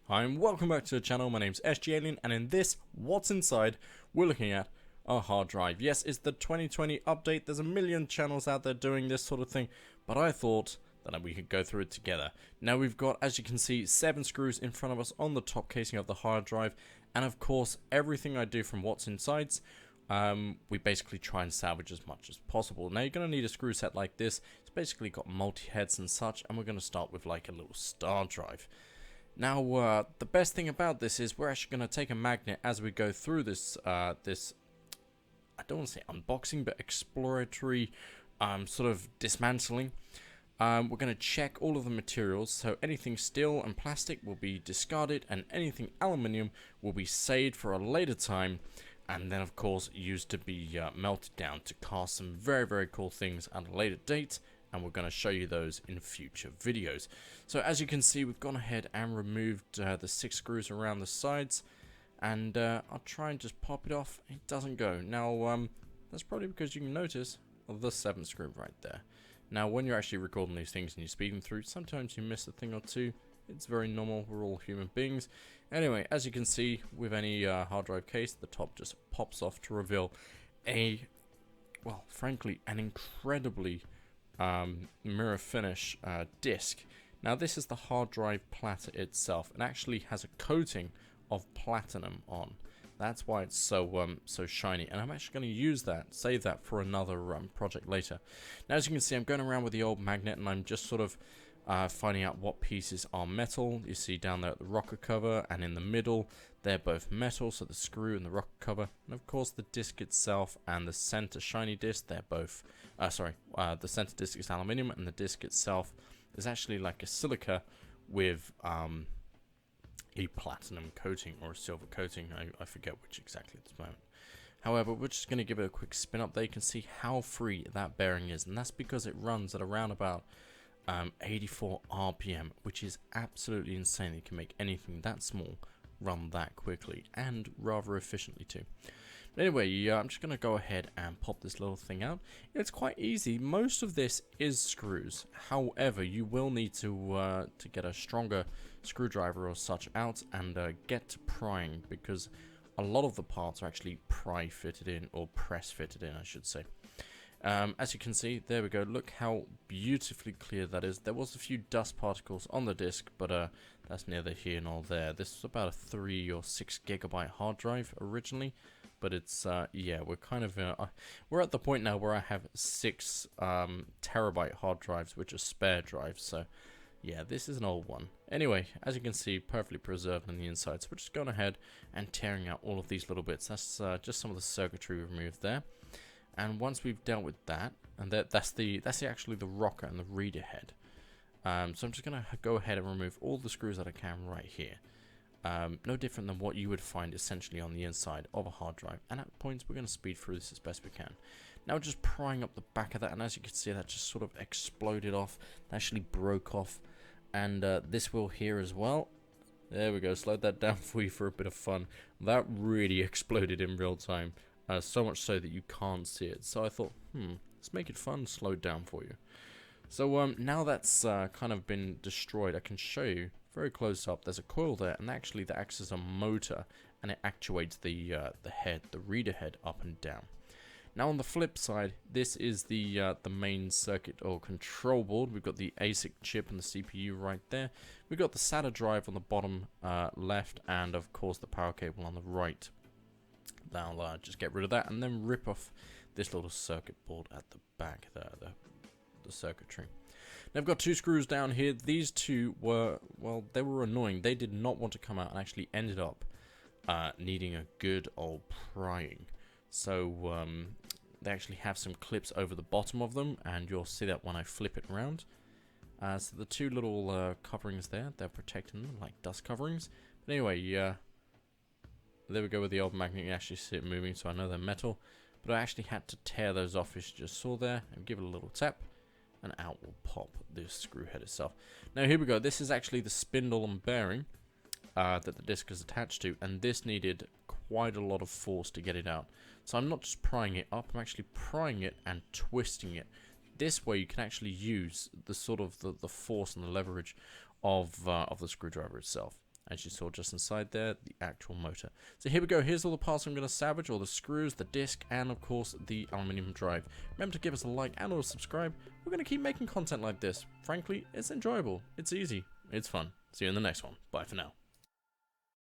Hi and welcome back to the channel. My name's SgAlien, and in this What's Inside, we're looking at a hard drive. Yes, it's the 2020 update. There's a million channels out there doing this sort of thing, but I thought that we could go through it together. Now we've got, as you can see, 7 screws in front of us on the top casing of the hard drive, and of course everything I do from What's Insides, we basically try and salvage as much as possible. Now you're going to need a screw set like this. It's basically got multi-heads and such, and we're going to start with like a little star drive. Now, the best thing about this is we're actually going to take a magnet as we go through this, I don't want to say unboxing, but exploratory sort of dismantling. We're going to check all of the materials, so anything steel and plastic will be discarded, and anything aluminium will be saved for a later time, and then of course used to be melted down to cast some very, very cool things at a later date. And we're going to show you those in future videos. So as you can see, we've gone ahead and removed the 6 screws around the sides, and I'll try and just pop it off. It doesn't go. Now that's probably because you can notice the 7th screw right there. Now when you're actually recording these things and you're speeding through, sometimes you miss a thing or two. It's very normal, we're all human beings. Anyway, as you can see with any hard drive case, the top just pops off to reveal a, well, frankly, an incredibly mirror finish disc. Now this is the hard drive platter itself, and actually has a coating of platinum on. That's why it's so so shiny, and I'm actually going to save that for another project later. Now as you can see, I'm going around with the old magnet, and I'm just sort of finding out what pieces are metal. You see down there at the rocker cover, and in the middle they're both metal, so the screw and the rocker cover, and of course the disc itself and the center shiny disc, they're both the center disc is aluminium, and the disc itself is actually like a silica with a platinum coating or a silver coating. I forget which exactly at this moment. However, we're just going to give it a quick spin up there. You can see how free that bearing is, and that's because it runs at around about 84 RPM, which is absolutely insane. You can make anything that small run that quickly and rather efficiently too. But anyway, I'm just going to go ahead and pop this little thing out. It's quite easy. Most of this is screws. However, you will need to get a stronger screwdriver or such out and get to prying, because a lot of the parts are actually pry fitted in, or press fitted in I should say. As you can see, there we go. Look how beautifully clear that is. There was a few dust particles on the disc, but that's neither here nor there. This was about a 3 or 6 gigabyte hard drive originally, but it's yeah, we're kind of we're at the point now where I have 6 terabyte hard drives, which are spare drives. So yeah, this is an old one. Anyway, as you can see, perfectly preserved on the inside. So we're just going ahead and tearing out all of these little bits. That's just some of the circuitry we've removed there. And once we've dealt with that, and that's actually the rocker and the reader head. So I'm just going to go ahead and remove all the screws that I can right here. No different than what you would find essentially on the inside of a hard drive. And at points, we're going to speed through this as best we can. Now just prying up the back of that, and as you can see, that just sort of exploded off. That actually broke off. And this wheel here as well. There we go, slowed that down for you for a bit of fun. That really exploded in real time. So much so that you can't see it. So I thought, let's make it fun, slow it down for you. So now that's kind of been destroyed, I can show you very close up. There's a coil there, and actually that acts as a motor, and it actuates the head, the reader head, up and down. Now on the flip side, this is the main circuit or control board. We've got the ASIC chip and the CPU right there. We've got the SATA drive on the bottom left, and of course the power cable on the right. I'll just get rid of that and then rip off this little circuit board at the back there, the circuitry. Now I've got 2 screws down here. These 2 were, well, they were annoying. They did not want to come out and actually ended up needing a good old prying. So they actually have some clips over the bottom of them, and you'll see that when I flip it around. So the 2 little coverings there, they're protecting them like dust coverings. But anyway, there we go with the old magnet. You actually see it moving, so I know they're metal. But I actually had to tear those off, as you just saw there, and give it a little tap, and out will pop this screw head itself. Now here we go. This is actually the spindle and bearing that the disc is attached to, and this needed quite a lot of force to get it out. So I'm not just prying it up, I'm actually prying it and twisting it. This way you can actually use the sort of the force and the leverage of the screwdriver itself. As you saw just inside there, the actual motor. So here we go. Here's all the parts I'm going to salvage, all the screws, the disc, and of course the aluminium drive. Remember to give us a like and or subscribe. We're going to keep making content like this. Frankly, it's enjoyable. It's easy. It's fun. See you in the next one. Bye for now.